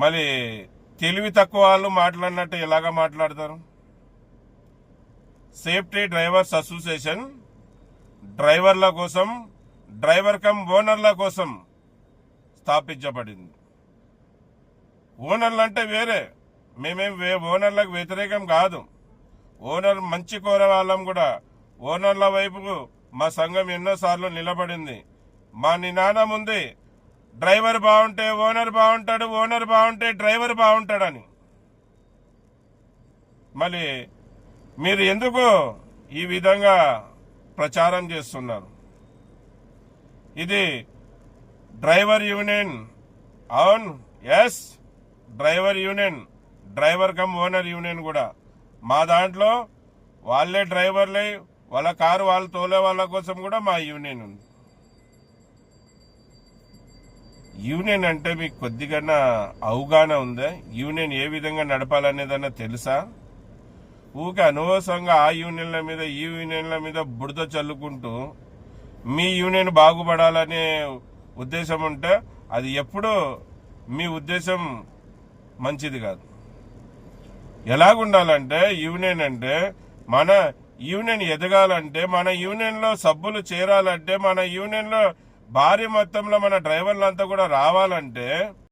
మళ్ళీ తెలివి తక్కువ వాళ్ళు మాట్లాడినట్టు ఎలాగా మాట్లాడతారు? సేఫ్టీ డ్రైవర్స్ అసోసియేషన్ డ్రైవర్ల కోసం, డ్రైవర్ కమ్ ఓనర్ల కోసం స్థాపించబడింది. ఓనర్లు అంటే వేరే, మేమేం ఓనర్లకు వ్యతిరేకం కాదు. ఓనర్ మంచి కోరే వాళ్ళం కూడా. ఓనర్ల వైపు మా సంఘం ఎన్నోసార్లు నిలబడింది. మా నినాదం ఉంది, డ్రైవర్ బాగుంటే ఓనర్ బాగుంటాడు, ఓనర్ బాగుంటే డ్రైవర్ బాగుంటాడని. మళ్ళీ మీరు ఎందుకు ఈ విధంగా ప్రచారం చేస్తున్నారు? ఇది డ్రైవర్ యూనియన్. అవును, yes, driver union, driver cum owner union కూడా. మా దాంట్లో వాళ్ళే డ్రైవర్లే, వాళ్ళ కారు వాళ్ళు తోలే వాళ్ళ కోసం కూడా మా యూనియన్ ఉంది. యూనియన్ అంటే మీకు కొద్దిగా అవగాహన ఉందా? యూనియన్ ఏ విధంగా నడపాలనేదన్నా తెలుసా? ఊకే అనవసరంగా ఆ యూనియన్ల మీద ఈ యూనియన్ల మీద బురద చల్లుకుంటూ మీ యూనియన్ బాగుపడాలనే ఉద్దేశం ఉంటే అది ఎప్పుడూ మీ ఉద్దేశం మంచిది కాదు. ఎలాగుండాలంటే యూనియన్ అంటే, మన యూనియన్ ఎదగాలంటే, మన యూనియన్లో సభ్యులు చేరాలంటే, మన యూనియన్లో భారీ మొత్తంలో మన డ్రైవర్లంతా కూడా రావాలంటే